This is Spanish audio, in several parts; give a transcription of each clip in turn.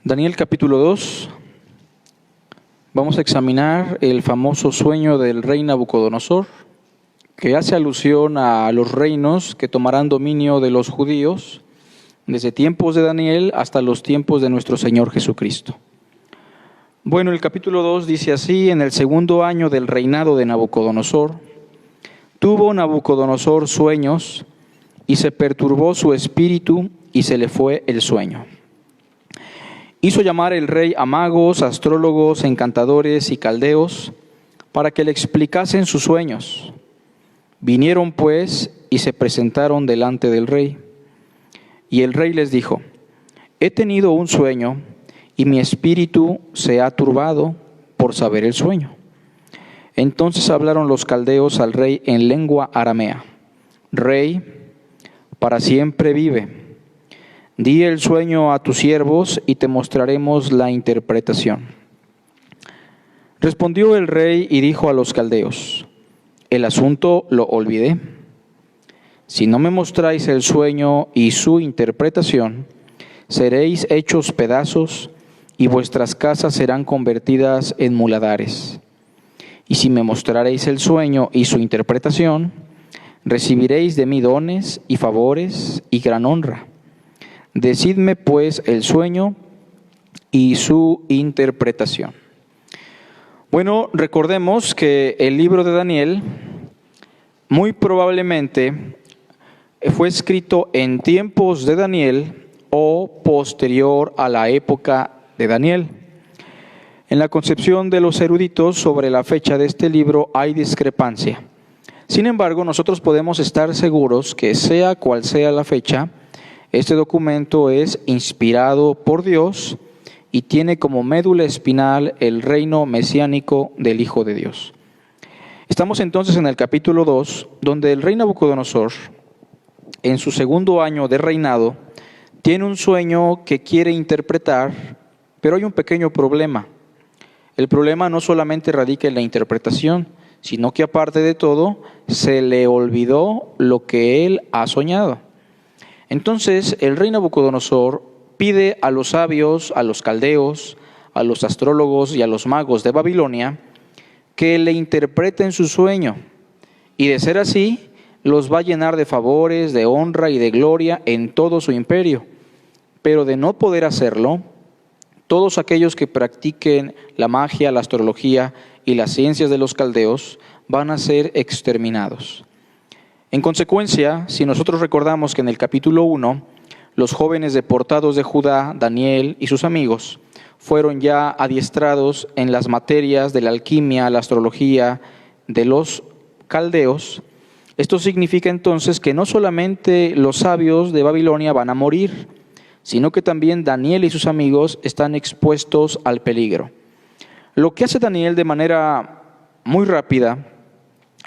Daniel capítulo 2, vamos a examinar el famoso sueño del rey Nabucodonosor, que hace alusión a los reinos que tomarán dominio de los judíos desde tiempos de Daniel hasta los tiempos de nuestro Señor Jesucristo. Bueno, el capítulo 2 dice así: en el segundo año del reinado de Nabucodonosor, tuvo Nabucodonosor sueños y se perturbó su espíritu y se le fue el sueño. Hizo llamar el rey a magos, astrólogos, encantadores y caldeos para que le explicasen sus sueños. Vinieron pues y se presentaron delante del rey. Y el rey les dijo: he tenido un sueño y mi espíritu se ha turbado por saber el sueño. Entonces hablaron los caldeos al rey en lengua aramea: Rey, para siempre vive. Di el sueño a tus siervos y te mostraremos la interpretación. Respondió el rey y dijo a los caldeos: el asunto lo olvidé. Si no me mostráis el sueño y su interpretación, seréis hechos pedazos y vuestras casas serán convertidas en muladares. Y si me mostraréis el sueño y su interpretación, recibiréis de mí dones y favores y gran honra. Decidme pues el sueño y su interpretación. Bueno, recordemos que el libro de Daniel muy probablemente fue escrito en tiempos de Daniel o posterior a la época de Daniel. En la concepción de los eruditos sobre la fecha de este libro hay discrepancia. Sin embargo, nosotros podemos estar seguros que sea cual sea la fecha, este documento es inspirado por Dios y tiene como médula espinal el reino mesiánico del Hijo de Dios. Estamos entonces en el capítulo 2, donde el rey Nabucodonosor, en su segundo año de reinado, tiene un sueño que quiere interpretar, pero hay un pequeño problema. El problema no solamente radica en la interpretación, sino que aparte de todo, se le olvidó lo que él ha soñado. Entonces el rey Nabucodonosor pide a los sabios, a los caldeos, a los astrólogos y a los magos de Babilonia que le interpreten su sueño, y de ser así, los va a llenar de favores, de honra y de gloria en todo su imperio. Pero de no poder hacerlo, todos aquellos que practiquen la magia, la astrología y las ciencias de los caldeos van a ser exterminados. En consecuencia, si nosotros recordamos que en el capítulo 1, los jóvenes deportados de Judá, Daniel y sus amigos, fueron ya adiestrados en las materias de la alquimia, la astrología de los caldeos, esto significa entonces que no solamente los sabios de Babilonia van a morir, sino que también Daniel y sus amigos están expuestos al peligro. Lo que hace Daniel de manera muy rápida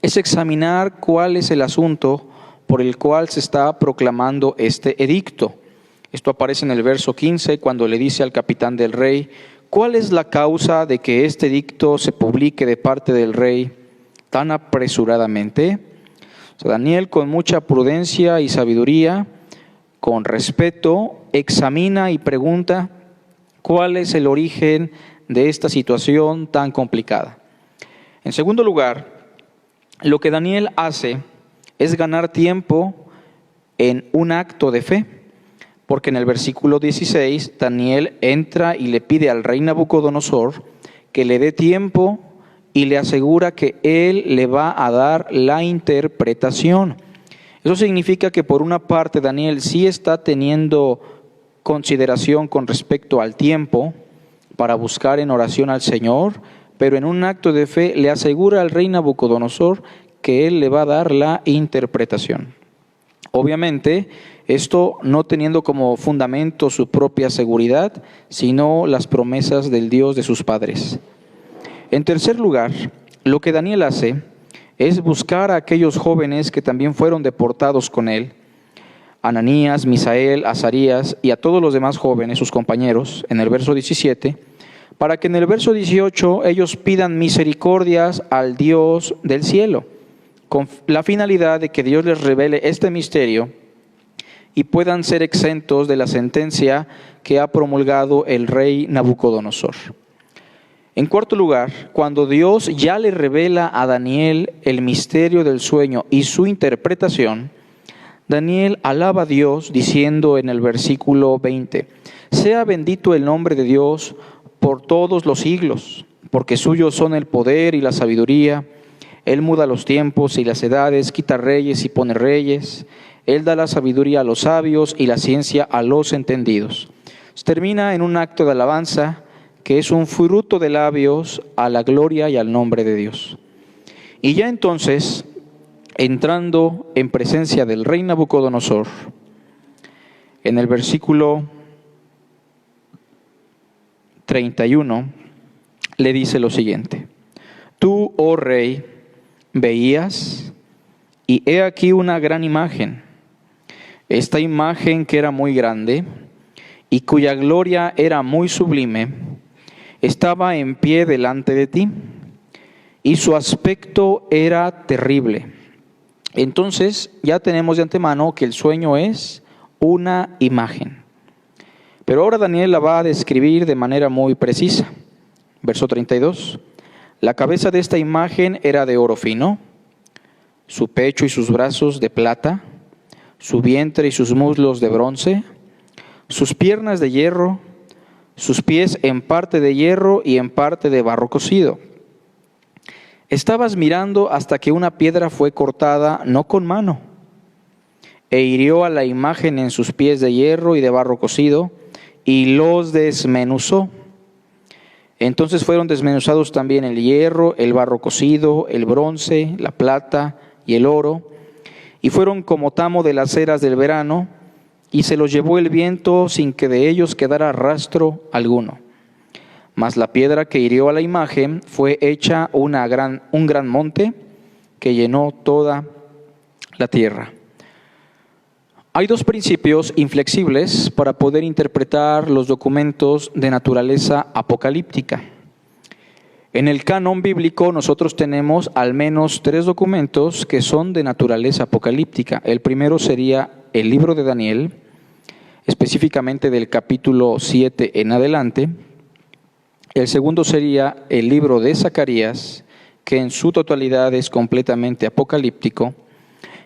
es examinar cuál es el asunto por el cual se está proclamando este edicto. Esto aparece en el verso 15, cuando le dice al capitán del rey: ¿cuál es la causa de que este edicto se publique de parte del rey tan apresuradamente? Daniel, con mucha prudencia y sabiduría, con respeto, examina y pregunta cuál es el origen de esta situación tan complicada. En segundo lugar, lo que Daniel hace es ganar tiempo en un acto de fe, porque en el versículo 16 Daniel entra y le pide al rey Nabucodonosor que le dé tiempo y le asegura que él le va a dar la interpretación. Eso significa que por una parte Daniel sí está teniendo consideración con respecto al tiempo para buscar en oración al Señor, pero en un acto de fe le asegura al rey Nabucodonosor que él le va a dar la interpretación. Obviamente, esto no teniendo como fundamento su propia seguridad, sino las promesas del Dios de sus padres. En tercer lugar, lo que Daniel hace es buscar a aquellos jóvenes que también fueron deportados con él, Ananías, Misael, Azarías y a todos los demás jóvenes, sus compañeros, en el verso 17, para que en el verso 18 ellos pidan misericordias al Dios del cielo, con la finalidad de que Dios les revele este misterio y puedan ser exentos de la sentencia que ha promulgado el rey Nabucodonosor. En cuarto lugar, cuando Dios ya le revela a Daniel el misterio del sueño y su interpretación, Daniel alaba a Dios diciendo en el versículo 20, «Sea bendito el nombre de Dios por todos los siglos, porque suyos son el poder y la sabiduría. Él muda los tiempos y las edades, quita reyes y pone reyes. Él da la sabiduría a los sabios y la ciencia a los entendidos». Termina en un acto de alabanza que es un fruto de labios a la gloria y al nombre de Dios. Y ya entonces, entrando en presencia del rey Nabucodonosor, en el versículo 31, le dice lo siguiente: «Tú, oh rey, veías, y he aquí una gran imagen. Esta imagen, que era muy grande y cuya gloria era muy sublime, estaba en pie delante de ti, y su aspecto era terrible». Entonces ya tenemos de antemano que el sueño es una imagen. Pero ahora Daniel la va a describir de manera muy precisa. Verso 32. «La cabeza de esta imagen era de oro fino, su pecho y sus brazos de plata, su vientre y sus muslos de bronce, sus piernas de hierro, sus pies en parte de hierro y en parte de barro cocido. Estabas mirando hasta que una piedra fue cortada, no con mano, e hirió a la imagen en sus pies de hierro y de barro cocido, y los desmenuzó. Entonces fueron desmenuzados también el hierro, el barro cocido, el bronce, la plata y el oro, y fueron como tamo de las eras del verano, y se los llevó el viento sin que de ellos quedara rastro alguno. Mas la piedra que hirió a la imagen fue hecha un gran monte que llenó toda la tierra». Hay dos principios inflexibles para poder interpretar los documentos de naturaleza apocalíptica. En el canon bíblico nosotros tenemos al menos 3 documentos que son de naturaleza apocalíptica. El primero sería el libro de Daniel, específicamente del capítulo 7 en adelante. El segundo sería el libro de Zacarías, que en su totalidad es completamente apocalíptico.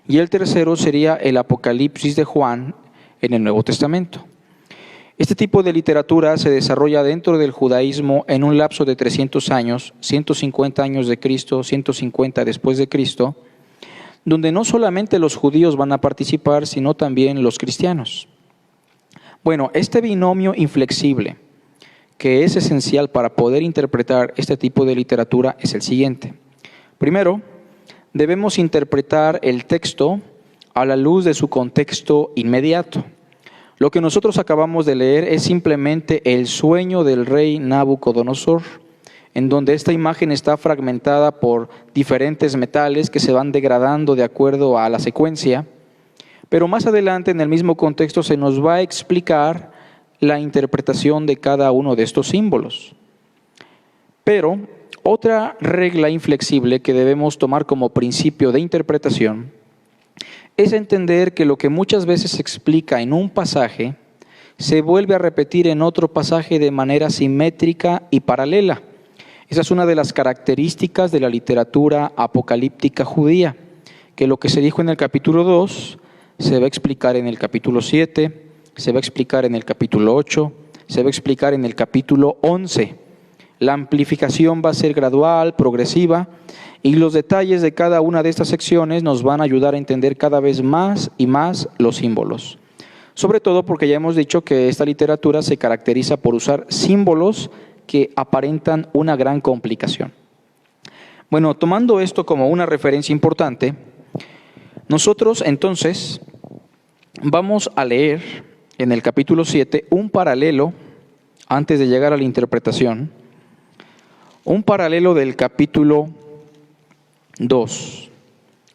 Y el tercero sería el Apocalipsis de Juan en el Nuevo Testamento. Este tipo de literatura se desarrolla dentro del judaísmo en un lapso de 300 años, 150 años de Cristo, 150 después de Cristo, donde no solamente los judíos van a participar, sino también los cristianos. Bueno, este binomio inflexible, que es esencial para poder interpretar este tipo de literatura, es el siguiente. Primero, debemos interpretar el texto a la luz de su contexto inmediato. Lo que nosotros acabamos de leer es simplemente el sueño del rey Nabucodonosor, en donde esta imagen está fragmentada por diferentes metales que se van degradando de acuerdo a la secuencia. Pero más adelante, en el mismo contexto, se nos va a explicar la interpretación de cada uno de estos símbolos. Pero otra regla inflexible que debemos tomar como principio de interpretación es entender que lo que muchas veces se explica en un pasaje se vuelve a repetir en otro pasaje de manera simétrica y paralela. Esa es una de las características de la literatura apocalíptica judía, que lo que se dijo en el capítulo 2 se va a explicar en el capítulo 7, se va a explicar en el capítulo 8, se va a explicar en el capítulo 11. La amplificación va a ser gradual, progresiva, y los detalles de cada una de estas secciones nos van a ayudar a entender cada vez más y más los símbolos. Sobre todo porque ya hemos dicho que esta literatura se caracteriza por usar símbolos que aparentan una gran complicación. Bueno, tomando esto como una referencia importante, nosotros entonces vamos a leer en el capítulo 7 un paralelo, antes de llegar a la interpretación, un paralelo del capítulo 2.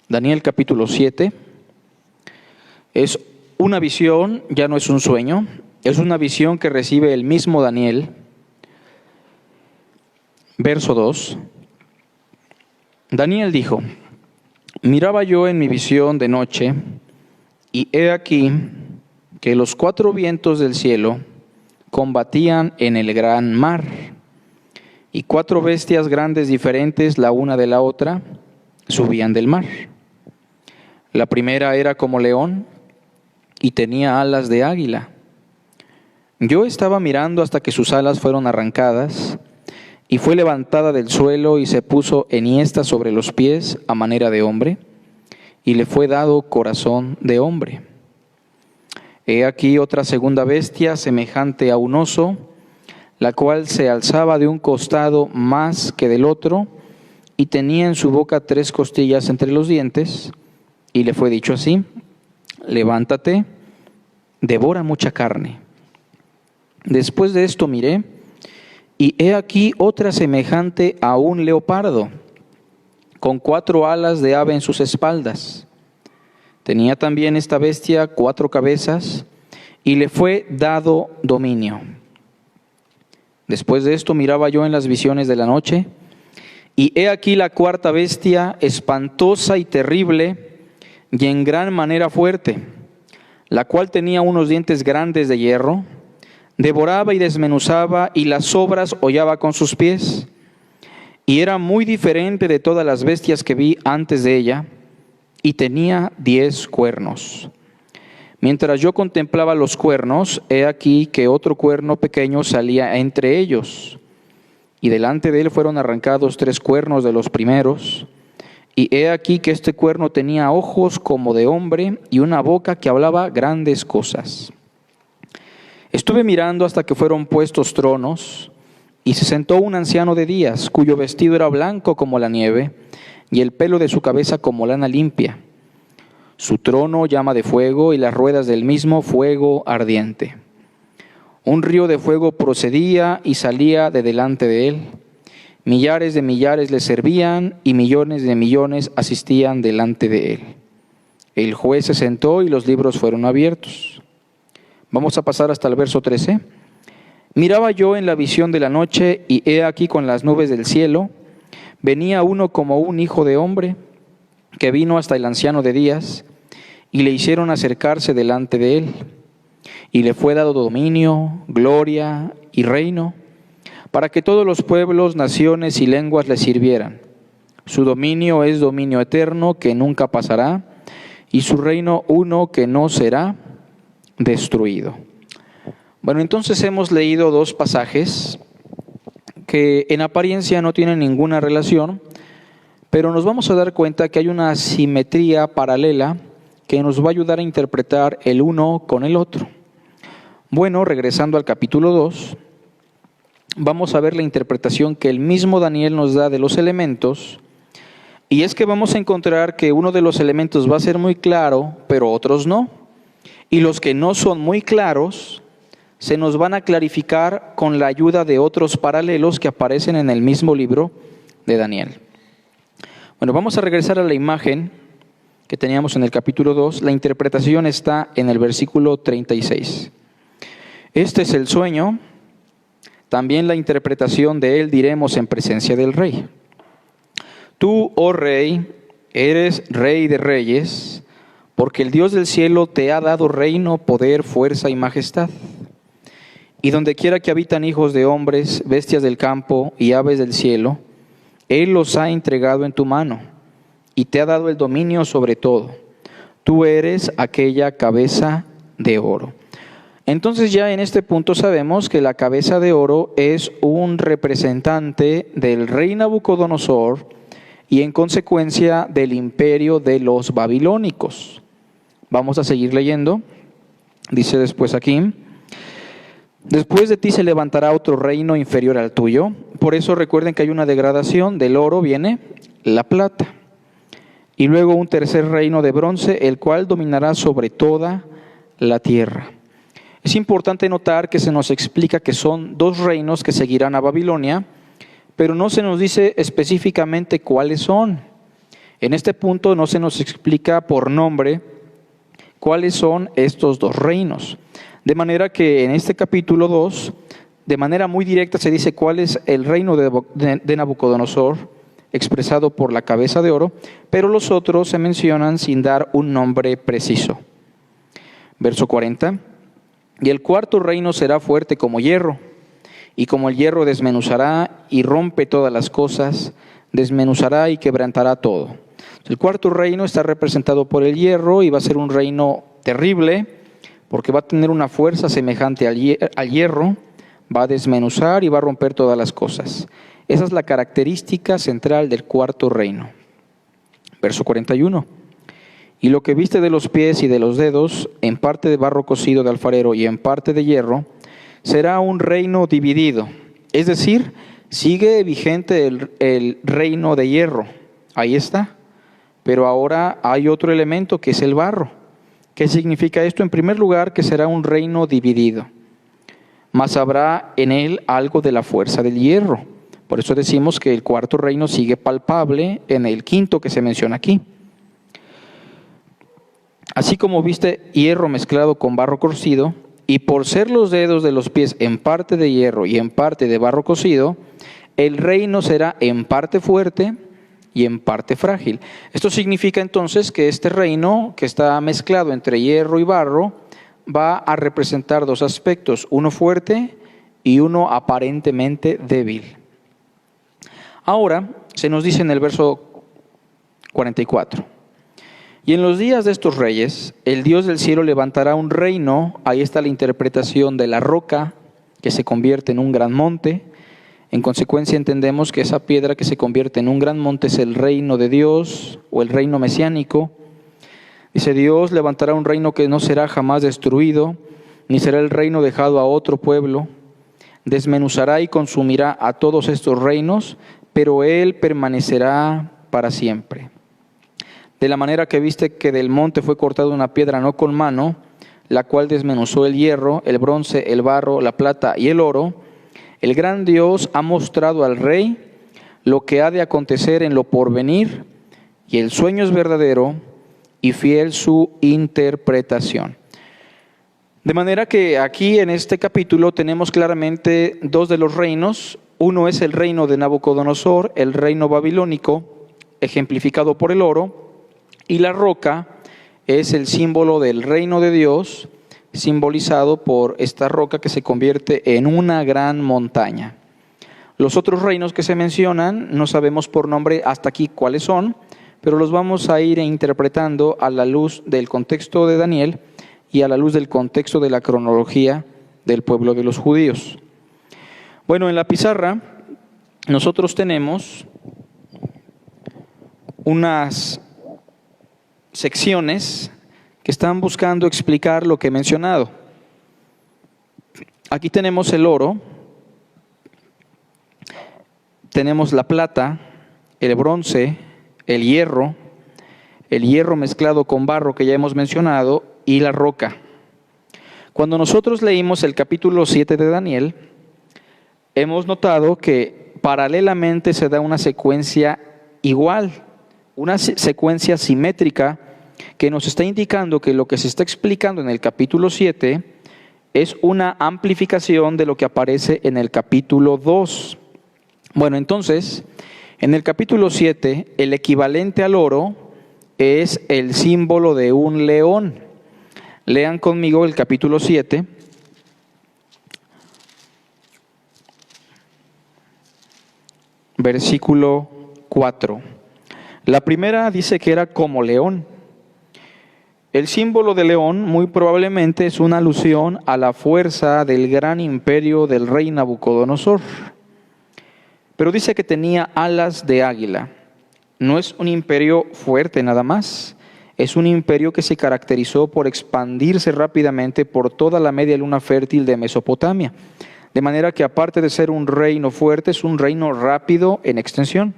Daniel capítulo 7 es una visión, ya no es un sueño, es una visión que recibe el mismo Daniel. Verso 2. Daniel dijo: miraba yo en mi visión de noche, y he aquí que los cuatro vientos del cielo combatían en el gran mar, y cuatro bestias grandes diferentes la una de la otra subían del mar. La primera era como león y tenía alas de águila. Yo estaba mirando hasta que sus alas fueron arrancadas, y fue levantada del suelo y se puso enhiesta sobre los pies a manera de hombre, y le fue dado corazón de hombre. He aquí otra segunda bestia semejante a un oso, la cual se alzaba de un costado más que del otro, y tenía en su boca 3 costillas entre los dientes, y le fue dicho así: levántate, devora mucha carne. Después de esto miré, y he aquí otra semejante a un leopardo, con 4 alas de ave en sus espaldas. Tenía también esta bestia 4 cabezas, y le fue dado dominio. Después de esto miraba yo en las visiones de la noche, y he aquí la cuarta bestia, espantosa y terrible, y en gran manera fuerte, la cual tenía unos dientes grandes de hierro, devoraba y desmenuzaba, y las sobras hollaba con sus pies, y era muy diferente de todas las bestias que vi antes de ella, y tenía 10 cuernos. Mientras yo contemplaba los cuernos, he aquí que otro cuerno pequeño salía entre ellos, y delante de él fueron arrancados 3 cuernos de los primeros, y he aquí que este cuerno tenía ojos como de hombre, y una boca que hablaba grandes cosas. Estuve mirando hasta que fueron puestos tronos, y se sentó un anciano de días, cuyo vestido era blanco como la nieve, y el pelo de su cabeza como lana limpia. Su trono llama de fuego, y las ruedas del mismo fuego ardiente. Un río de fuego procedía y salía de delante de él. Millares de millares le servían, y millones de millones asistían delante de él. El juez se sentó y los libros fueron abiertos. Vamos a pasar hasta el verso 13. Miraba yo en la visión de la noche, y he aquí con las nubes del cielo venía uno como un hijo de hombre, que vino hasta el anciano de días, y le hicieron acercarse delante de él. Y le fue dado dominio, gloria y reino, para que todos los pueblos, naciones y lenguas le sirvieran. Su dominio es dominio eterno, que nunca pasará, y su reino uno que no será destruido. Bueno, entonces hemos leído 2 pasajes que en apariencia no tienen ninguna relación, pero nos vamos a dar cuenta que hay una simetría paralela que nos va a ayudar a interpretar el uno con el otro. Bueno, regresando al capítulo 2, vamos a ver la interpretación que el mismo Daniel nos da de los elementos, y es que vamos a encontrar que uno de los elementos va a ser muy claro, pero otros no, y los que no son muy claros se nos van a clarificar con la ayuda de otros paralelos que aparecen en el mismo libro de Daniel. Bueno, vamos a regresar a la imagen que teníamos en el capítulo 2. La interpretación está en el versículo 36. Este es el sueño, también la interpretación de él diremos en presencia del rey. Tú, oh rey, eres rey de reyes, porque el Dios del cielo te ha dado reino, poder, fuerza y majestad. Y donde quiera que habitan hijos de hombres, bestias del campo y aves del cielo, Él los ha entregado en tu mano, y te ha dado el dominio sobre todo. Tú eres aquella cabeza de oro. Entonces ya en este punto sabemos que la cabeza de oro es un representante del rey Nabucodonosor y en consecuencia del imperio de los babilónicos. Vamos a seguir leyendo. Dice después aquí: después de ti se levantará otro reino inferior al tuyo. Por eso recuerden que hay una degradación. Del oro viene la plata. Y luego un tercer reino de bronce, el cual dominará sobre toda la tierra. Es importante notar que se nos explica que son 2 reinos que seguirán a Babilonia, pero no se nos dice específicamente cuáles son. En este punto no se nos explica por nombre cuáles son estos 2 reinos. De manera que en este capítulo 2, de manera muy directa se dice cuál es el reino de Nabucodonosor, expresado por la cabeza de oro, pero los otros se mencionan sin dar un nombre preciso. Verso 40. Y el cuarto reino será fuerte como hierro, y como el hierro desmenuzará y rompe todas las cosas, desmenuzará y quebrantará todo. El cuarto reino está representado por el hierro y va a ser un reino terrible, porque va a tener una fuerza semejante al hierro, va a desmenuzar y va a romper todas las cosas. Esa es la característica central del cuarto reino. Verso 41. Y lo que viste de los pies y de los dedos, en parte de barro cocido de alfarero y en parte de hierro, será un reino dividido. Es decir, sigue vigente el reino de hierro. Ahí está. Pero ahora hay otro elemento que es el barro. ¿Qué significa esto? En primer lugar, que será un reino dividido. Mas habrá en él algo de la fuerza del hierro. Por eso decimos que el cuarto reino sigue palpable en el quinto que se menciona aquí. Así como viste hierro mezclado con barro cocido, y por ser los dedos de los pies en parte de hierro y en parte de barro cocido, el reino será en parte fuerte y en parte frágil. Esto significa entonces que este reino, que está mezclado entre hierro y barro, va a representar dos aspectos, uno fuerte y uno aparentemente débil. Ahora se nos dice en el verso 44, y en los días de estos reyes, el Dios del cielo levantará un reino. Ahí está la interpretación de la roca que se convierte en un gran monte. En consecuencia entendemos que esa piedra que se convierte en un gran monte es el reino de Dios o el reino mesiánico. Dice: Dios levantará un reino que no será jamás destruido, ni será el reino dejado a otro pueblo. Desmenuzará y consumirá a todos estos reinos, pero Él permanecerá para siempre. De la manera que viste que del monte fue cortada una piedra no con mano, la cual desmenuzó el hierro, el bronce, el barro, la plata y el oro, el gran Dios ha mostrado al rey lo que ha de acontecer en lo porvenir, y el sueño es verdadero y fiel su interpretación. De manera que aquí en este capítulo tenemos claramente dos de los reinos. Uno es el reino de Nabucodonosor, el reino babilónico, ejemplificado por el oro, y la roca es el símbolo del reino de Dios, simbolizado por esta roca que se convierte en una gran montaña. Los otros reinos que se mencionan, no sabemos por nombre hasta aquí cuáles son, pero los vamos a ir interpretando a la luz del contexto de Daniel y a la luz del contexto de la cronología del pueblo de los judíos. Bueno, en la pizarra nosotros tenemos unas secciones que están buscando explicar lo que he mencionado. Aquí tenemos el oro, tenemos la plata, el bronce, el hierro mezclado con barro que ya hemos mencionado, y la roca. Cuando nosotros leímos el capítulo 7 de Daniel, hemos notado que paralelamente se da una secuencia igual, una secuencia simétrica que nos está indicando que lo que se está explicando en el capítulo 7 es una amplificación de lo que aparece en el capítulo 2. Bueno, entonces, en el capítulo 7, el equivalente al oro es el símbolo de un león. Lean conmigo el capítulo 7. Versículo 4. La primera dice que era como león. El símbolo de león muy probablemente es una alusión a la fuerza del gran imperio del rey Nabucodonosor. Pero dice que tenía alas de águila. No es un imperio fuerte nada más. Es un imperio que se caracterizó por expandirse rápidamente por toda la media luna fértil de Mesopotamia. De manera que aparte de ser un reino fuerte, es un reino rápido en extensión.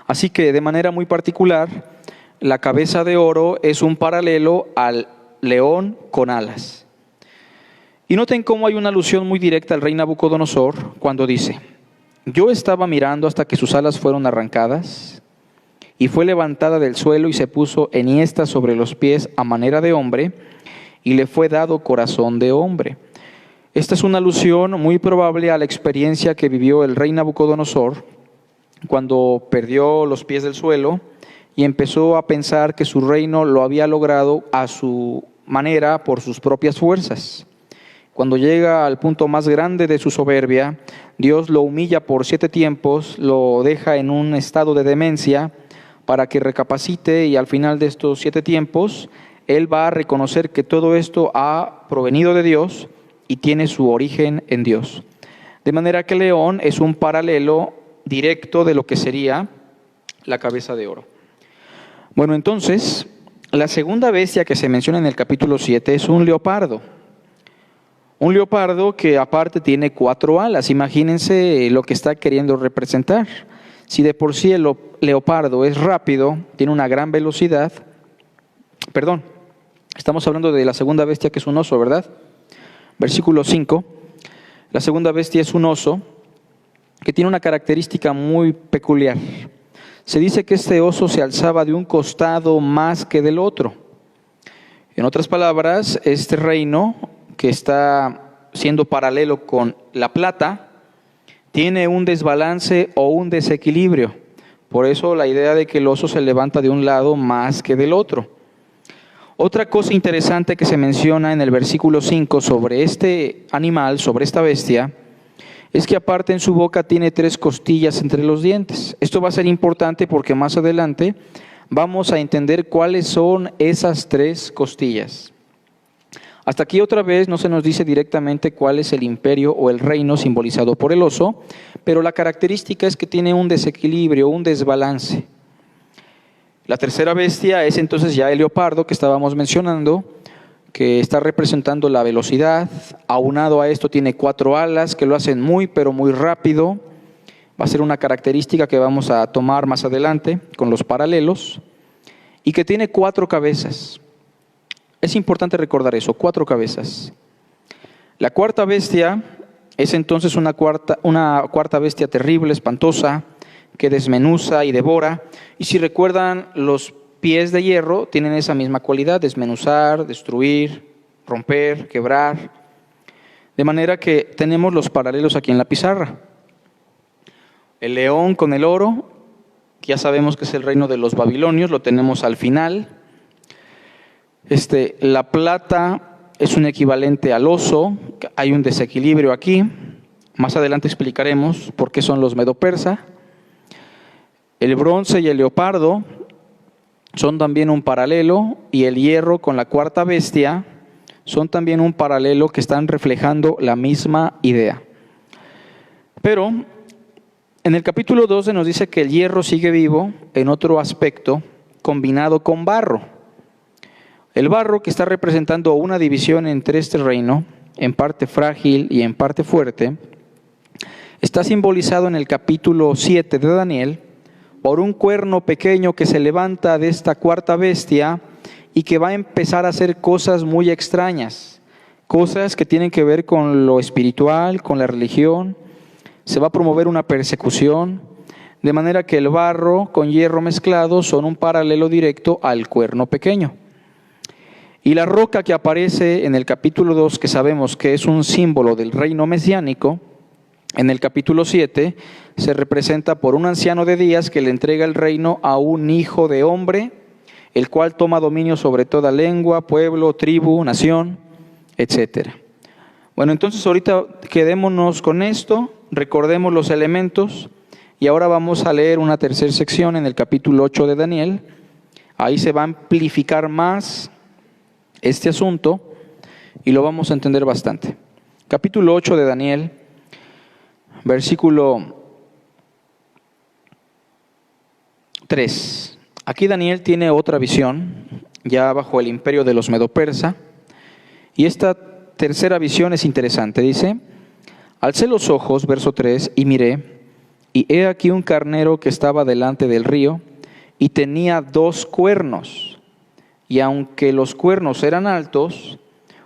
Así que de manera muy particular, la cabeza de oro es un paralelo al león con alas. Y noten cómo hay una alusión muy directa al rey Nabucodonosor cuando dice: yo estaba mirando hasta que sus alas fueron arrancadas, y fue levantada del suelo y se puso enhiesta sobre los pies a manera de hombre, y le fue dado corazón de hombre. Esta es una alusión muy probable a la experiencia que vivió el rey Nabucodonosor cuando perdió los pies del suelo y empezó a pensar que su reino lo había logrado a su manera por sus propias fuerzas. Cuando llega al punto más grande de su soberbia, Dios lo humilla por 7 tiempos, lo deja en un estado de demencia para que recapacite, y al final de estos 7 tiempos, él va a reconocer que todo esto ha provenido de Dios y tiene su origen en Dios. De manera que León es un paralelo directo de lo que sería la cabeza de oro. Bueno, entonces, la segunda bestia que se menciona en el capítulo 7 es un leopardo. Un leopardo que aparte tiene 4 alas. Imagínense lo que está queriendo representar. Si de por sí el leopardo es rápido, tiene una gran velocidad. Perdón, estamos hablando de la segunda bestia, que es un oso, ¿verdad? Versículo 5. La segunda bestia es un oso que tiene una característica muy peculiar. Se dice que este oso se alzaba de un costado más que del otro. En otras palabras, este reino que está siendo paralelo con la plata tiene un desbalance o un desequilibrio. Por eso la idea de que el oso se levanta de un lado más que del otro. Otra cosa interesante que se menciona en el versículo 5 sobre este animal, sobre esta bestia, es que aparte en su boca tiene 3 costillas entre los dientes. Esto va a ser importante porque más adelante vamos a entender cuáles son esas 3 costillas. Hasta aquí otra vez no se nos dice directamente cuál es el imperio o el reino simbolizado por el oso, pero la característica es que tiene un desequilibrio, un desbalance. La tercera bestia es entonces ya el leopardo que estábamos mencionando, que está representando la velocidad. Aunado a esto tiene 4 alas que lo hacen muy pero muy rápido. Va a ser una característica que vamos a tomar más adelante con los paralelos. Y que tiene 4 cabezas. Es importante recordar eso, 4 cabezas. La cuarta bestia es entonces una cuarta bestia terrible, espantosa, que desmenuza y devora. Y si recuerdan, los pies de hierro tienen esa misma cualidad: desmenuzar, destruir, romper, quebrar. De manera que tenemos los paralelos aquí en la pizarra. El león con el oro, que ya sabemos que es el reino de los babilonios, lo tenemos al final. La plata es un equivalente al oso. Hay un desequilibrio aquí. Más adelante explicaremos por qué son los medo-persa. El bronce y el leopardo son también un paralelo, y el hierro con la cuarta bestia son también un paralelo que están reflejando la misma idea. Pero en el capítulo 12 nos dice que el hierro sigue vivo en otro aspecto, combinado con barro. El barro, que está representando una división entre este reino, en parte frágil y en parte fuerte, está simbolizado en el capítulo 7 de Daniel por un cuerno pequeño que se levanta de esta cuarta bestia y que va a empezar a hacer cosas muy extrañas, cosas que tienen que ver con lo espiritual, con la religión. Se va a promover una persecución, de manera que el barro con hierro mezclado son un paralelo directo al cuerno pequeño. Y la roca que aparece en el capítulo 2, que sabemos que es un símbolo del reino mesiánico, en el capítulo 7 se representa por un anciano de días que le entrega el reino a un hijo de hombre, el cual toma dominio sobre toda lengua, pueblo, tribu, nación, etc. Bueno, entonces ahorita quedémonos con esto, recordemos los elementos, y ahora vamos a leer una tercera sección en el capítulo 8 de Daniel. Ahí se va a amplificar más este asunto y lo vamos a entender bastante. Capítulo 8 de Daniel, versículo 3. Aquí Daniel tiene otra visión, ya bajo el imperio de los medo-persa, y esta tercera visión es interesante. Dice: alcé los ojos, verso 3, y miré, y he aquí un carnero que estaba delante del río, y tenía 2 cuernos, y aunque los cuernos eran altos,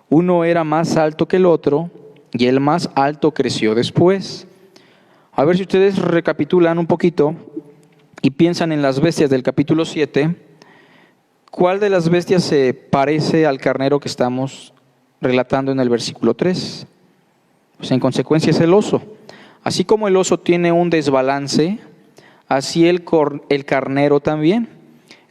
uno era más alto que el otro, y el más alto creció después. A ver si ustedes recapitulan un poquito y piensan en las bestias del capítulo 7, ¿cuál de las bestias se parece al carnero que estamos relatando en el versículo 3? Pues en consecuencia es el oso. Así como el oso tiene un desbalance, así el carnero también.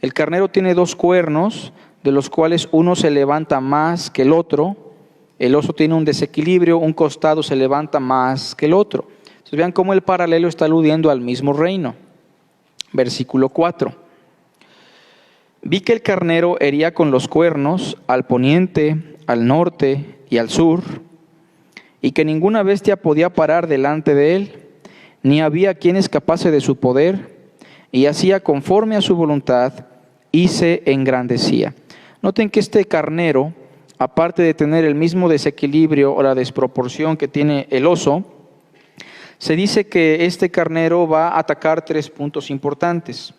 El carnero tiene 2 cuernos, de los cuales uno se levanta más que el otro, el oso tiene un desequilibrio, un costado se levanta más que el otro. Entonces vean cómo el paralelo está aludiendo al mismo reino. Versículo 4. Vi que el carnero hería con los cuernos al poniente, al norte y al sur, y que ninguna bestia podía parar delante de él, ni había quien escapase de su poder, y hacía conforme a su voluntad, y se engrandecía. Noten que este carnero, aparte de tener el mismo desequilibrio o la desproporción que tiene el oso, se dice que este carnero va a atacar 3 puntos importantes.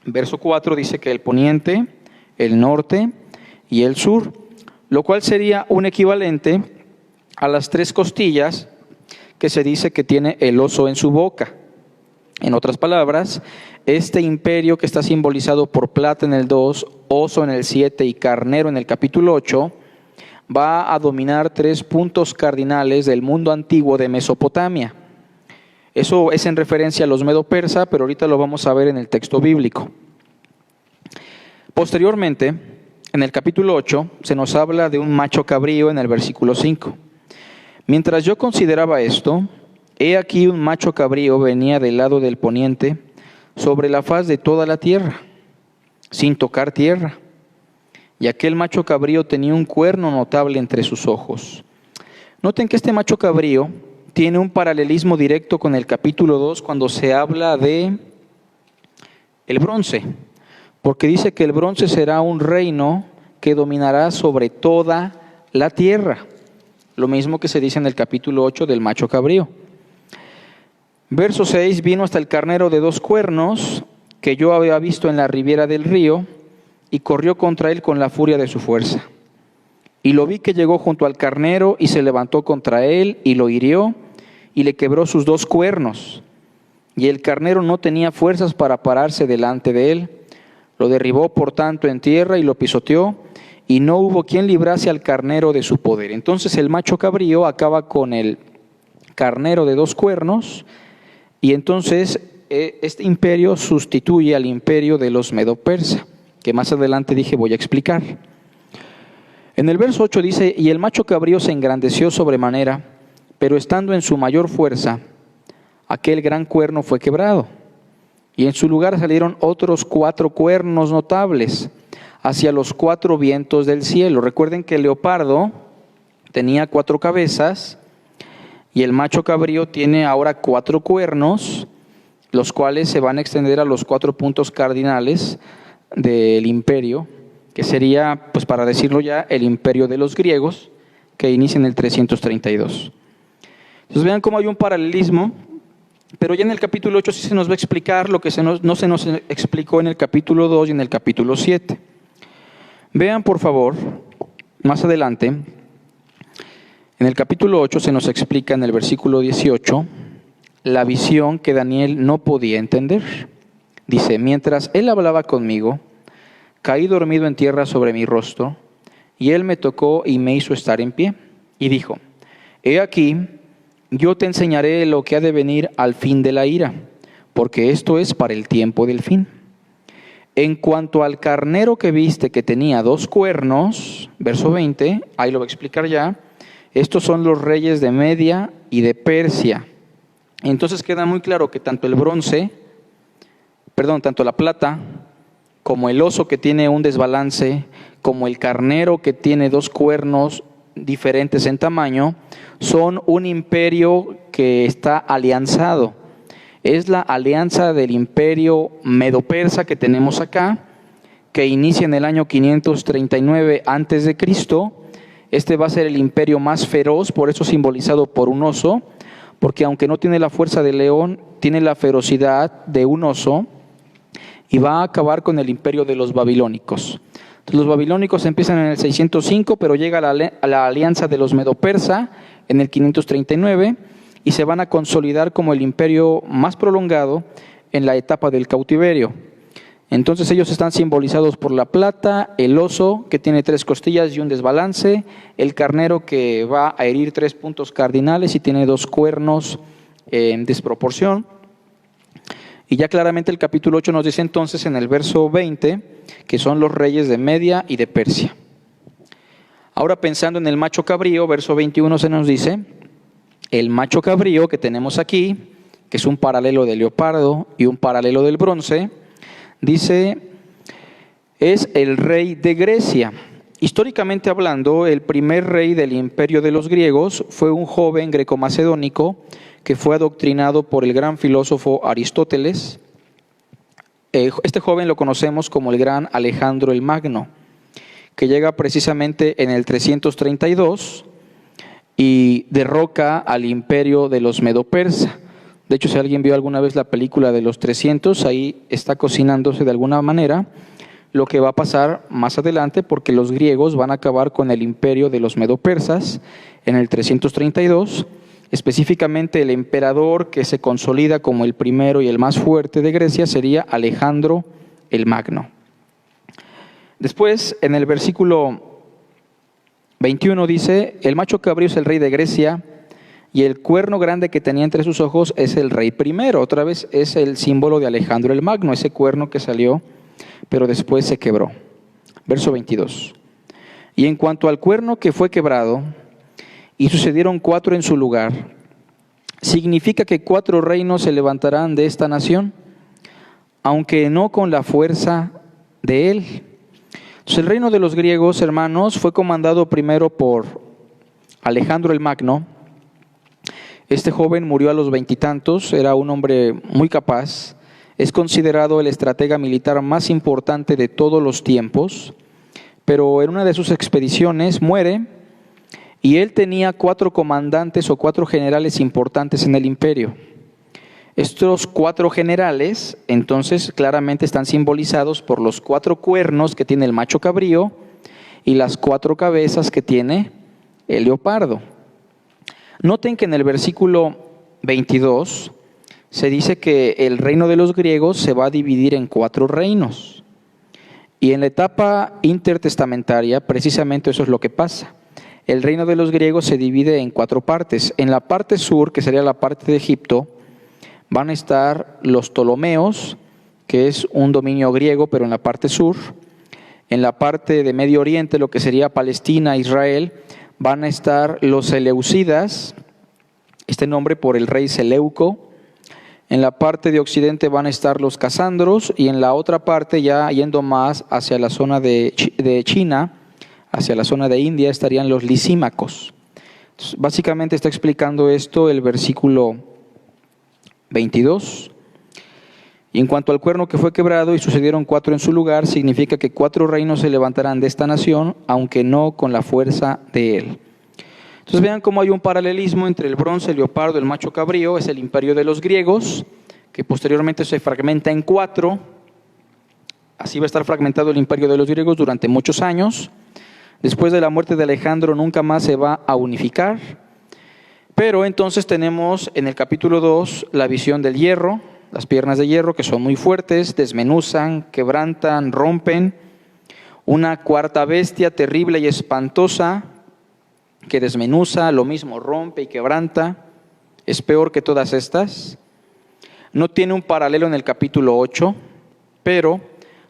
Verso 4 dice que el poniente, el norte y el sur, lo cual sería un equivalente a las 3 costillas que se dice que tiene el oso en su boca. En otras palabras, este imperio que está simbolizado por plata en el 2, oso en el 7 y carnero en el capítulo 8, va a dominar 3 puntos cardinales del mundo antiguo de Mesopotamia. Eso es en referencia a los medo-persa, pero ahorita lo vamos a ver en el texto bíblico. Posteriormente, en el capítulo 8, se nos habla de un macho cabrío en el versículo 5. Mientras yo consideraba esto, he aquí un macho cabrío venía del lado del poniente sobre la faz de toda la tierra, sin tocar tierra. Y aquel macho cabrío tenía un cuerno notable entre sus ojos. Noten que este macho cabrío tiene un paralelismo directo con el capítulo 2 cuando se habla de el bronce, porque dice que el bronce será un reino que dominará sobre toda la tierra. Lo mismo que se dice en el capítulo 8 del macho cabrío. Verso 6, vino hasta el carnero de 2 cuernos que yo había visto en la ribera del río y corrió contra él con la furia de su fuerza. Y lo vi que llegó junto al carnero y se levantó contra él y lo hirió y le quebró sus 2 cuernos. Y el carnero no tenía fuerzas para pararse delante de él. Lo derribó por tanto en tierra y lo pisoteó y no hubo quien librase al carnero de su poder. Entonces el macho cabrío acaba con el carnero de 2 cuernos y entonces este imperio sustituye al imperio de los medo-persa, que más adelante dije voy a explicar. En el verso 8 dice, y el macho cabrío se engrandeció sobremanera, pero estando en su mayor fuerza, aquel gran cuerno fue quebrado. Y en su lugar salieron otros 4 cuernos notables hacia los 4 vientos del cielo. Recuerden que el leopardo tenía 4 cabezas y el macho cabrío tiene ahora 4 cuernos, los cuales se van a extender a los 4 puntos cardinales del imperio, que sería, pues para decirlo ya, el imperio de los griegos, que inicia en el 332. Entonces vean cómo hay un paralelismo, pero ya en el capítulo 8 sí se nos va a explicar lo que no se nos explicó en el capítulo 2 y en el capítulo 7. Vean por favor, más adelante, en el capítulo 8 se nos explica en el versículo 18 la visión que Daniel no podía entender. Dice, mientras él hablaba conmigo, caí dormido en tierra sobre mi rostro, y él me tocó y me hizo estar en pie. Y dijo, he aquí, yo te enseñaré lo que ha de venir al fin de la ira, porque esto es para el tiempo del fin. En cuanto al carnero que viste que tenía 2 cuernos, verso 20, ahí lo voy a explicar ya, estos son los reyes de Media y de Persia. Entonces queda muy claro que tanto la plata, como el oso que tiene un desbalance, como el carnero que tiene 2 cuernos diferentes en tamaño, son un imperio que está alianzado. Es la alianza del imperio medo-persa que tenemos acá, que inicia en el año 539 a.C. Este va a ser el imperio más feroz, por eso simbolizado por un oso, porque aunque no tiene la fuerza de león, tiene la ferocidad de un oso, y va a acabar con el imperio de los babilónicos. Entonces, los babilónicos empiezan en el 605, pero llega a la alianza de los medo-persa en el 539 y se van a consolidar como el imperio más prolongado en la etapa del cautiverio. Entonces ellos están simbolizados por la plata, el oso que tiene 3 costillas y un desbalance, el carnero que va a herir 3 puntos cardinales y tiene 2 cuernos en desproporción. Y ya claramente el capítulo 8 nos dice entonces en el verso 20 que son los reyes de Media y de Persia. Ahora pensando en el macho cabrío, verso 21 se nos dice, el macho cabrío que tenemos aquí, que es un paralelo del leopardo y un paralelo del bronce, dice, es el rey de Grecia. Históricamente hablando, el primer rey del imperio de los griegos fue un joven greco-macedónico que fue adoctrinado por el gran filósofo Aristóteles. Este joven lo conocemos como el gran Alejandro el Magno, que llega precisamente en el 332 y derroca al imperio de los medo-persa. De hecho, si alguien vio alguna vez la película de los 300, ahí está cocinándose de alguna manera lo que va a pasar más adelante, porque los griegos van a acabar con el imperio de los medo-persas en el 332, específicamente el emperador que se consolida como el primero y el más fuerte de Grecia sería Alejandro el Magno. Después, en el versículo 21 dice, el macho cabrío es el rey de Grecia y el cuerno grande que tenía entre sus ojos es el rey primero. Otra vez es el símbolo de Alejandro el Magno, ese cuerno que salió pero después se quebró. Verso 22. Y en cuanto al cuerno que fue quebrado, y sucedieron 4 en su lugar, significa que 4 reinos se levantarán de esta nación, aunque no con la fuerza de él. Entonces, el reino de los griegos, hermanos, fue comandado primero por Alejandro el Magno. Este joven murió a los 20 y tantos, era un hombre muy capaz. Es considerado el estratega militar más importante de todos los tiempos, pero en una de sus expediciones muere y él tenía 4 comandantes o 4 generales importantes en el imperio. Estos 4 generales entonces claramente están simbolizados por los 4 cuernos que tiene el macho cabrío y las 4 cabezas que tiene el leopardo. Noten que en el versículo 22 se dice que el reino de los griegos se va a dividir en 4 reinos. Y en la etapa intertestamentaria, precisamente eso es lo que pasa. El reino de los griegos se divide en 4 partes. En la parte sur, que sería la parte de Egipto, van a estar los Ptolomeos, que es un dominio griego, pero en la parte sur. En la parte de Medio Oriente, lo que sería Palestina, Israel, van a estar los Seleucidas, este nombre por el rey Seleuco. En la parte de occidente van a estar los casandros y en la otra parte, ya yendo más hacia la zona de China, hacia la zona de India, estarían los lisímacos. Entonces, básicamente está explicando esto el versículo 22. Y en cuanto al cuerno que fue quebrado y sucedieron 4 en su lugar, significa que 4 reinos se levantarán de esta nación, aunque no con la fuerza de él. Entonces vean cómo hay un paralelismo entre el bronce, el leopardo, el macho cabrío, es el imperio de los griegos, que posteriormente se fragmenta en 4. Así va a estar fragmentado el imperio de los griegos durante muchos años. Después de la muerte de Alejandro nunca más se va a unificar. Pero entonces tenemos en el capítulo 2 la visión del hierro, las piernas de hierro que son muy fuertes, desmenuzan, quebrantan, rompen. Una cuarta bestia terrible y espantosa que desmenuza, lo mismo rompe y quebranta, es peor que todas estas. No tiene un paralelo en el capítulo 8, pero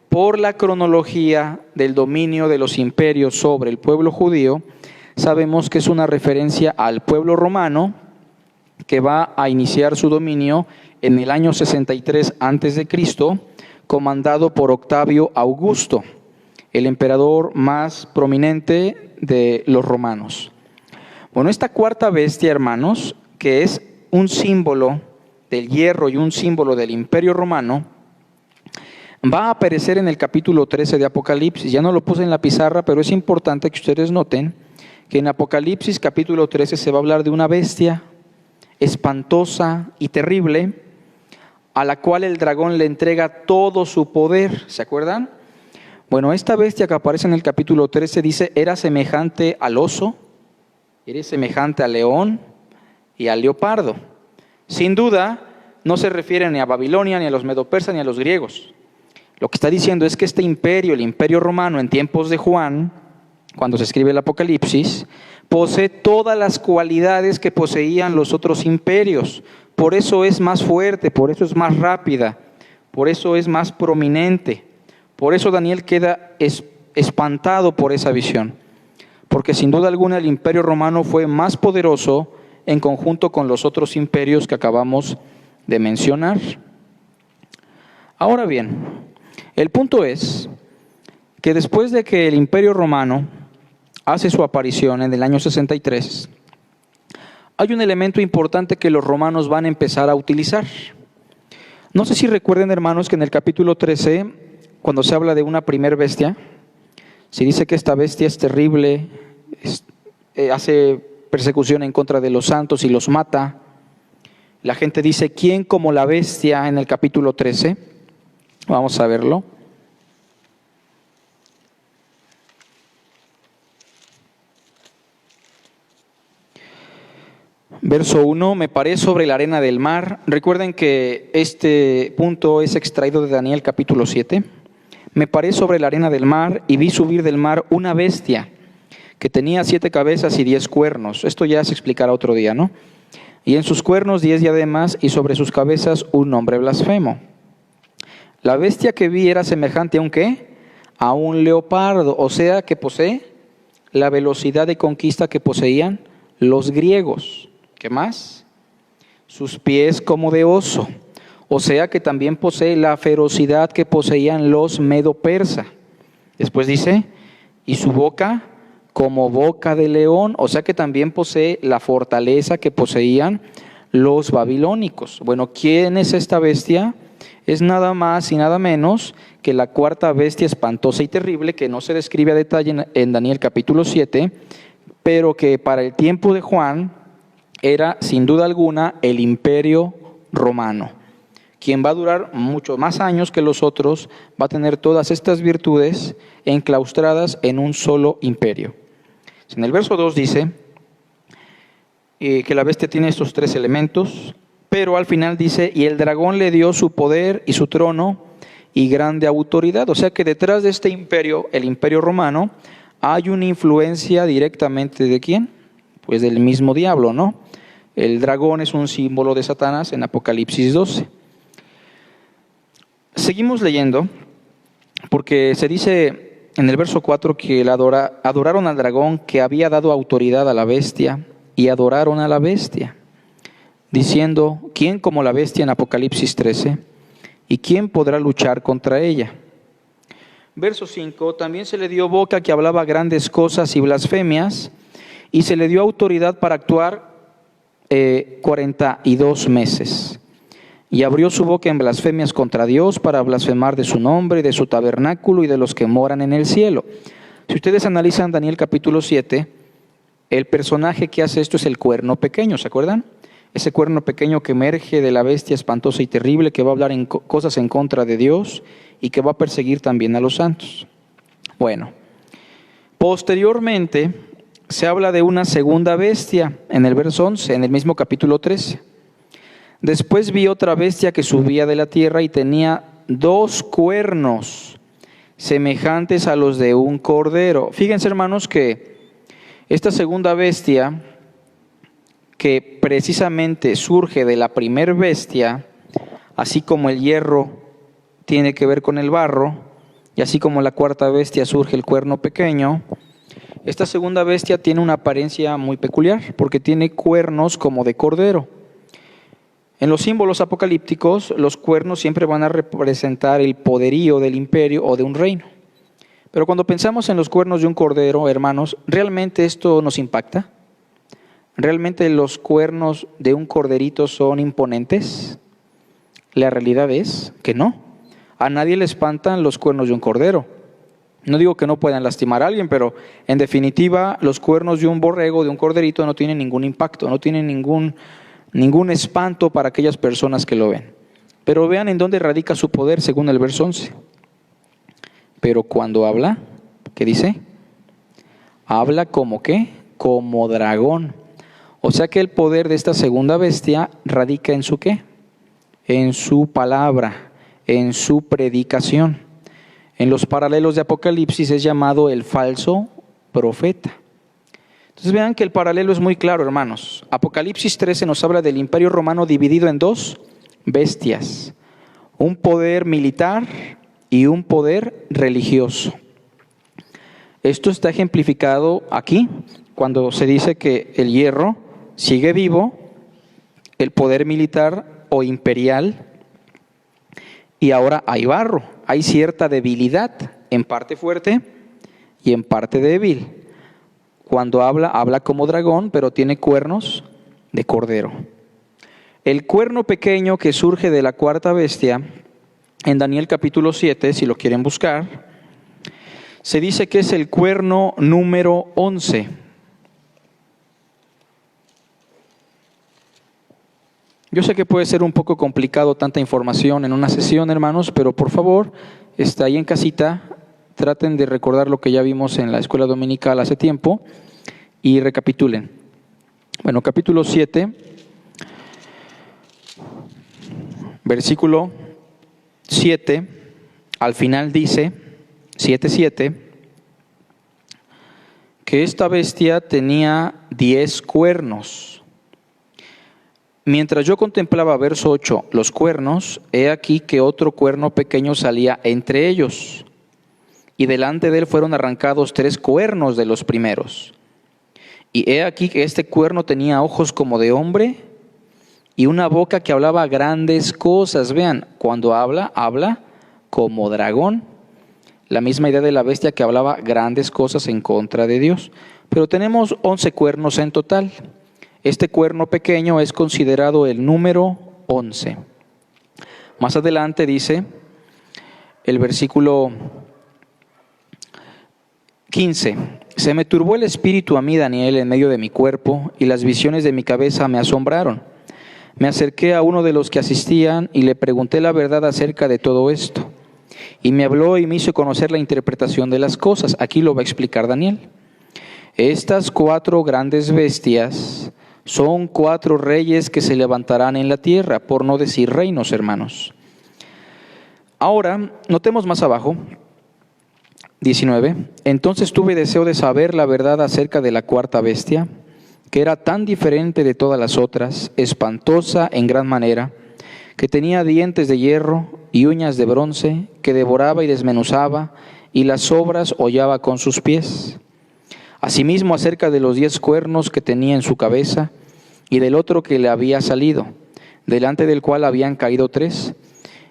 por la cronología del dominio de los imperios sobre el pueblo judío, sabemos que es una referencia al pueblo romano que va a iniciar su dominio en el año 63 a.C., comandado por Octavio Augusto, el emperador más prominente de los romanos. Bueno, esta cuarta bestia, hermanos, que es un símbolo del hierro y un símbolo del imperio romano, va a aparecer en el capítulo 13 de Apocalipsis. Ya no lo puse en la pizarra, pero es importante que ustedes noten que en Apocalipsis capítulo 13 se va a hablar de una bestia espantosa y terrible, a la cual el dragón le entrega todo su poder. ¿Se acuerdan? Bueno, esta bestia que aparece en el capítulo 13 dice, era semejante al oso, era semejante al león y al leopardo. Sin duda, no se refiere ni a Babilonia, ni a los medo-persas, ni a los griegos. Lo que está diciendo es que este imperio, el imperio romano en tiempos de Juan, cuando se escribe el Apocalipsis, posee todas las cualidades que poseían los otros imperios. Por eso es más fuerte, por eso es más rápida, por eso es más prominente. Por eso Daniel queda espantado por esa visión. porque sin duda alguna el imperio romano fue más poderoso en conjunto con los otros imperios que acabamos de mencionar. Ahora bien, el punto es que después de que el imperio romano hace su aparición en el año 63, hay un elemento importante que los romanos van a empezar a utilizar. No sé si recuerden, hermanos, que en el capítulo 13, cuando se habla de una primer bestia, se dice que esta bestia es terrible, hace persecución en contra de los santos y los mata. La gente dice, ¿quién como la bestia? En el capítulo 13. Vamos a verlo. Verso 1, me paré sobre la arena del mar. Recuerden que este punto es extraído de Daniel capítulo 7. Me paré sobre la arena del mar y vi subir del mar una bestia que tenía 7 cabezas y 10 cuernos. Esto ya se explicará otro día, ¿no? Y en sus cuernos 10 diademas y sobre sus cabezas un nombre blasfemo. La bestia que vi era semejante a un ¿qué? A un leopardo, o sea que posee la velocidad de conquista que poseían los griegos. ¿Qué más? Sus pies como de oso, o sea que también posee la ferocidad que poseían los medo-persa. Después dice, y su boca como boca de león, o sea que también posee la fortaleza que poseían los babilónicos. Bueno, ¿quién es esta bestia? Es nada más y nada menos que la cuarta bestia espantosa y terrible que no se describe a detalle en Daniel capítulo 7, pero que para el tiempo de Juan era sin duda alguna el imperio romano, quien va a durar muchos más años que los otros, va a tener todas estas virtudes enclaustradas en un solo imperio. En el verso 2 dice que la bestia tiene estos 3 elementos, pero al final dice, y el dragón le dio su poder y su trono y grande autoridad. O sea que detrás de este imperio, el imperio romano, hay una influencia directamente ¿de quién? Pues del mismo diablo, ¿no? El dragón es un símbolo de Satanás en Apocalipsis 12. Seguimos leyendo, porque se dice en el verso 4 que adoraron al dragón que había dado autoridad a la bestia y adoraron a la bestia, diciendo, ¿quién como la bestia en Apocalipsis 13? ¿Y quién podrá luchar contra ella? Verso 5, también se le dio boca que hablaba grandes cosas y blasfemias, y se le dio autoridad para actuar 42 meses. Y abrió su boca en blasfemias contra Dios para blasfemar de su nombre y de su tabernáculo y de los que moran en el cielo. Si ustedes analizan Daniel capítulo 7, el personaje que hace esto es el cuerno pequeño, ¿se acuerdan? Ese cuerno pequeño que emerge de la bestia espantosa y terrible que va a hablar cosas en contra de Dios y que va a perseguir también a los santos. Bueno, posteriormente se habla de una segunda bestia en el verso 11, en el mismo capítulo 13. Después vi otra bestia que subía de la tierra y tenía 2 cuernos semejantes a los de un cordero. Fíjense, hermanos, que esta segunda bestia, que precisamente surge de la primer bestia, así como el hierro tiene que ver con el barro, y así como la cuarta bestia surge el cuerno pequeño, esta segunda bestia tiene una apariencia muy peculiar, porque tiene cuernos como de cordero. En los símbolos apocalípticos, los cuernos siempre van a representar el poderío del imperio o de un reino. Pero cuando pensamos en los cuernos de un cordero, hermanos, ¿realmente esto nos impacta? ¿Realmente los cuernos de un corderito son imponentes? La realidad es que no. A nadie le espantan los cuernos de un cordero. No digo que no puedan lastimar a alguien, pero en definitiva los cuernos de un borrego, de un corderito, no tienen ningún impacto, no tienen ningún espanto para aquellas personas que lo ven. Pero vean en dónde radica su poder según el verso 11. Pero cuando habla, ¿qué dice? Habla como ¿qué? Como dragón. O sea que el poder de esta segunda bestia radica en su ¿qué? En su palabra, en su predicación. En los paralelos de Apocalipsis es llamado el falso profeta. Entonces vean que el paralelo es muy claro, hermanos. Apocalipsis 13 nos habla del imperio romano dividido en 2 bestias. Un poder militar y un poder religioso. Esto está ejemplificado aquí, cuando se dice que el hierro sigue vivo, el poder militar o imperial, y ahora hay barro, hay cierta debilidad, en parte fuerte y en parte débil. Cuando habla como dragón, pero tiene cuernos de cordero. El cuerno pequeño que surge de la cuarta bestia, en Daniel capítulo 7, si lo quieren buscar, se dice que es el cuerno número 11. Yo sé que puede ser un poco complicado tanta información en una sesión, hermanos, pero por favor, está ahí en casita, traten de recordar lo que ya vimos en la escuela dominical hace tiempo y recapitulen. Bueno, capítulo 7, versículo 7, al final dice, 7:7, que esta bestia tenía 10 cuernos. Mientras yo contemplaba, verso 8, los cuernos, he aquí que otro cuerno pequeño salía entre ellos, y delante de él fueron arrancados 3 cuernos de los primeros. Y he aquí que este cuerno tenía ojos como de hombre, y una boca que hablaba grandes cosas. Vean, cuando habla como dragón. La misma idea de la bestia que hablaba grandes cosas en contra de Dios. Pero tenemos 11 cuernos en total. Este cuerno pequeño es considerado el número 11. Más adelante dice el versículo 15. Se me turbó el espíritu a mí, Daniel, en medio de mi cuerpo, y las visiones de mi cabeza me asombraron. Me acerqué a uno de los que asistían y le pregunté la verdad acerca de todo esto. Y me habló y me hizo conocer la interpretación de las cosas. Aquí lo va a explicar Daniel. Estas 4 grandes bestias son 4 reyes que se levantarán en la tierra, por no decir reinos, hermanos. Ahora, notemos más abajo, 19. Entonces tuve deseo de saber la verdad acerca de la cuarta bestia, que era tan diferente de todas las otras, espantosa en gran manera, que tenía dientes de hierro y uñas de bronce, que devoraba y desmenuzaba, y las sobras hollaba con sus pies. Asimismo, acerca de los 10 cuernos que tenía en su cabeza, y del otro que le había salido, delante del cual habían caído 3.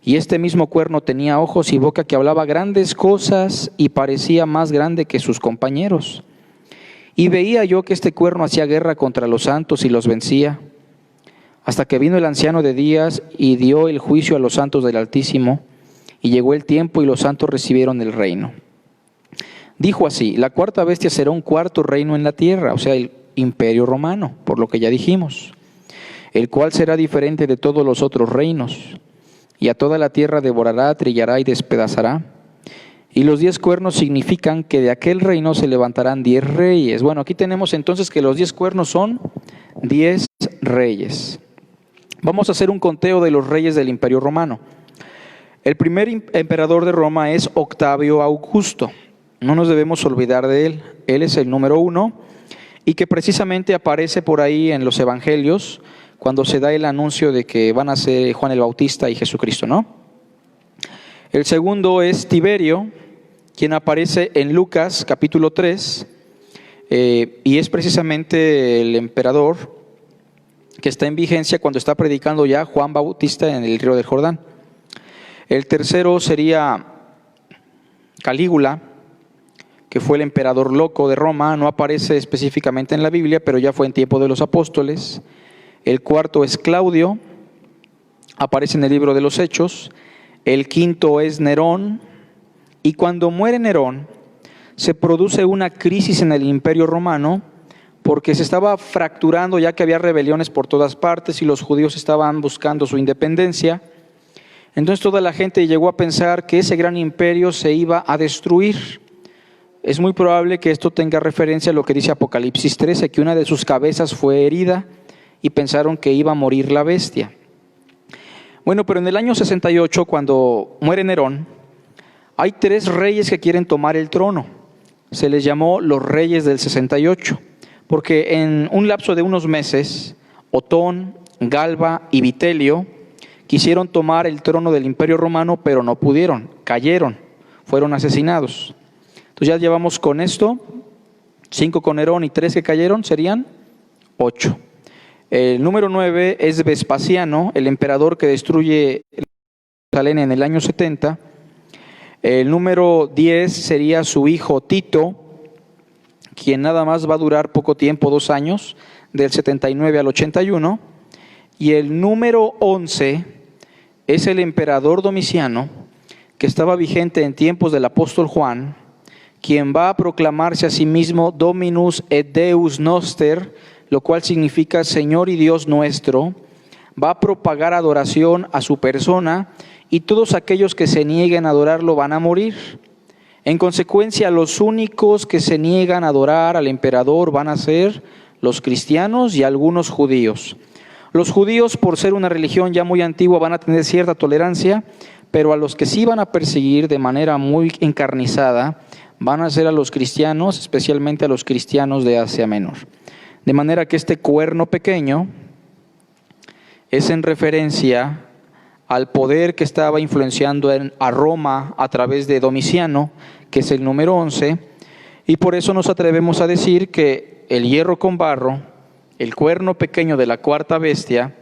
Y este mismo cuerno tenía ojos y boca que hablaba grandes cosas, y parecía más grande que sus compañeros. Y veía yo que este cuerno hacía guerra contra los santos y los vencía, hasta que vino el anciano de días y dio el juicio a los santos del Altísimo, y llegó el tiempo y los santos recibieron el reino. Dijo así: la cuarta bestia será un cuarto reino en la tierra, o sea, el imperio romano, por lo que ya dijimos, el cual será diferente de todos los otros reinos, y a toda la tierra devorará, trillará y despedazará. Y los 10 cuernos significan que de aquel reino se levantarán 10 reyes. Bueno, aquí tenemos entonces que los 10 cuernos son 10 reyes. Vamos a hacer un conteo de los reyes del Imperio Romano. El primer emperador de Roma es Octavio Augusto. No nos debemos olvidar de él. Él es el número 1 y que precisamente aparece por ahí en los evangelios cuando se da el anuncio de que van a ser Juan el Bautista y Jesucristo, ¿no? El segundo es Tiberio, quien aparece en Lucas capítulo 3, y es precisamente el emperador que está en vigencia cuando está predicando ya Juan Bautista en el río del Jordán. El tercero sería Calígula, que fue el emperador loco de Roma, no aparece específicamente en la Biblia, pero ya fue en tiempo de los apóstoles. El cuarto es Claudio, aparece en el libro de los Hechos. El quinto es Nerón, y cuando muere Nerón, se produce una crisis en el Imperio Romano, porque se estaba fracturando ya que había rebeliones por todas partes y los judíos estaban buscando su independencia. Entonces toda la gente llegó a pensar que ese gran imperio se iba a destruir. Es muy probable que esto tenga referencia a lo que dice Apocalipsis 13, que una de sus cabezas fue herida y pensaron que iba a morir la bestia. Bueno, pero en el año 68, cuando muere Nerón, hay 3 reyes que quieren tomar el trono. Se les llamó los reyes del 68. Porque en un lapso de unos meses, Otón, Galba y Vitelio quisieron tomar el trono del Imperio Romano, pero no pudieron, cayeron, fueron asesinados. Entonces ya llevamos con esto, 5 con Nerón y 3 que cayeron, serían 8. El número 9 es Vespasiano, el emperador que destruye Jerusalén en el año 70. El número 10 sería su hijo Tito, quien nada más va a durar poco tiempo, 2 años, del 79 al 81. Y el número 11 es el emperador Domiciano, que estaba vigente en tiempos del apóstol Juan, quien va a proclamarse a sí mismo Dominus et Deus Noster, lo cual significa Señor y Dios nuestro. Va a propagar adoración a su persona y todos aquellos que se nieguen a adorarlo van a morir. En consecuencia, los únicos que se niegan a adorar al emperador van a ser los cristianos y algunos judíos. Los judíos, por ser una religión ya muy antigua, van a tener cierta tolerancia, pero a los que sí van a perseguir de manera muy encarnizada van a ser a los cristianos, especialmente a los cristianos de Asia Menor. De manera que este cuerno pequeño es en referencia al poder que estaba influenciando a Roma a través de Domiciano, que es el número 11, y por eso nos atrevemos a decir que el hierro con barro, el cuerno pequeño de la cuarta bestia,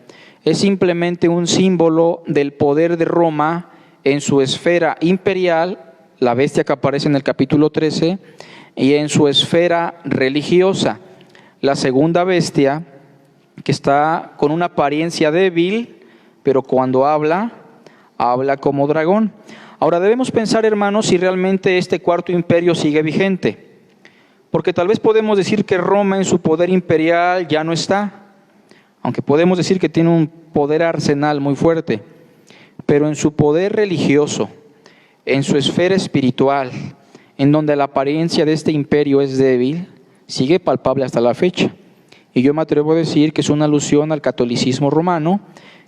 es simplemente un símbolo del poder de Roma en su esfera imperial, la bestia que aparece en el capítulo 13, y en su esfera religiosa. La segunda bestia, que está con una apariencia débil, pero cuando habla como dragón. Ahora debemos pensar, hermanos, si realmente este cuarto imperio sigue vigente. Porque tal vez podemos decir que Roma en su poder imperial ya no está, aunque podemos decir que tiene un poder arsenal muy fuerte, pero en su poder religioso, en su esfera espiritual, en donde la apariencia de este imperio es débil, sigue palpable hasta la fecha. Y yo me atrevo a decir que es una alusión al catolicismo romano,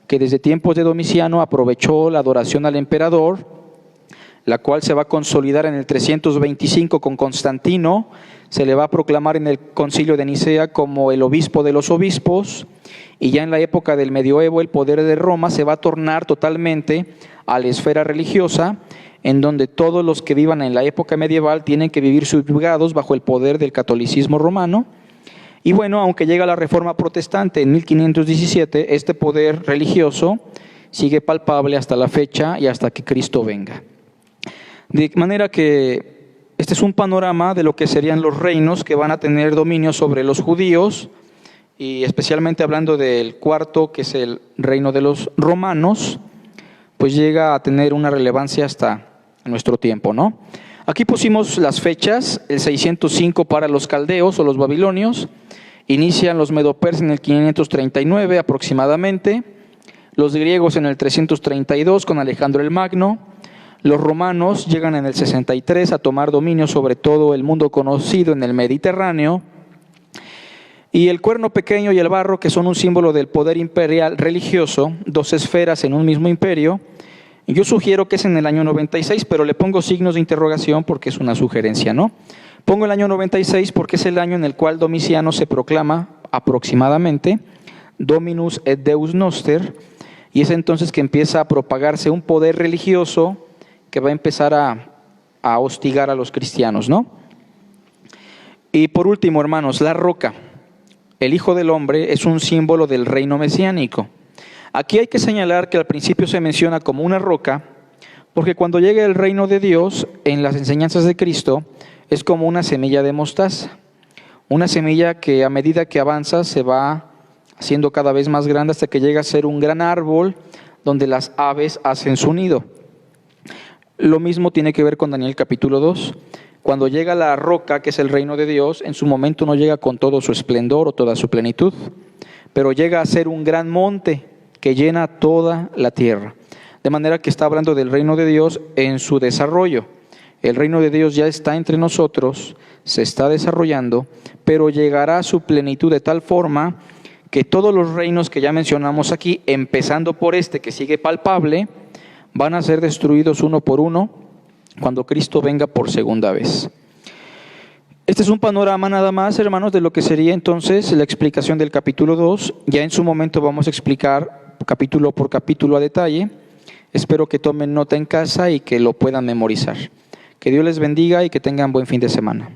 que desde tiempos de Domiciano aprovechó la adoración al emperador, la cual se va a consolidar en el 325 con Constantino. Se le va a proclamar en el concilio de Nicea como el obispo de los obispos, y ya en la época del medioevo el poder de Roma se va a tornar totalmente a la esfera religiosa, en donde todos los que vivan en la época medieval tienen que vivir subyugados bajo el poder del catolicismo romano. Y bueno, aunque llega la Reforma Protestante en 1517, este poder religioso sigue palpable hasta la fecha y hasta que Cristo venga. De manera que este es un panorama de lo que serían los reinos que van a tener dominio sobre los judíos, y especialmente hablando del cuarto, que es el reino de los romanos, pues llega a tener una relevancia hasta nuestro tiempo, ¿no? Aquí pusimos las fechas: el 605 para los caldeos o los babilonios, inician los medo-persas en el 539 aproximadamente, los griegos en el 332 con Alejandro el Magno, los romanos llegan en el 63 a tomar dominio sobre todo el mundo conocido en el Mediterráneo, y el cuerno pequeño y el barro, que son un símbolo del poder imperial religioso, 2 esferas en un mismo imperio. Yo sugiero que es en el año 96, pero le pongo signos de interrogación porque es una sugerencia, ¿no? Pongo el año 96 porque es el año en el cual Domiciano se proclama aproximadamente Dominus et Deus Noster, y es entonces que empieza a propagarse un poder religioso que va a empezar a hostigar a los cristianos, ¿no? Y por último, hermanos, la roca. El Hijo del Hombre es un símbolo del reino mesiánico. Aquí hay que señalar que al principio se menciona como una roca, porque cuando llegue el reino de Dios, en las enseñanzas de Cristo, es como una semilla de mostaza. Una semilla que a medida que avanza se va haciendo cada vez más grande hasta que llega a ser un gran árbol donde las aves hacen su nido. Lo mismo tiene que ver con Daniel capítulo 2. Cuando llega la roca, que es el reino de Dios, en su momento no llega con todo su esplendor o toda su plenitud, pero llega a ser un gran monte que llena toda la tierra. De manera que está hablando del reino de Dios en su desarrollo. El reino de Dios ya está entre nosotros, se está desarrollando, pero llegará a su plenitud de tal forma que todos los reinos que ya mencionamos aquí, empezando por este que sigue palpable, van a ser destruidos uno por uno cuando Cristo venga por segunda vez. Este es un panorama nada más, hermanos, de lo que sería entonces la explicación del capítulo 2. Ya en su momento vamos a explicar capítulo por capítulo a detalle. Espero que tomen nota en casa y que lo puedan memorizar. Que Dios les bendiga y que tengan buen fin de semana.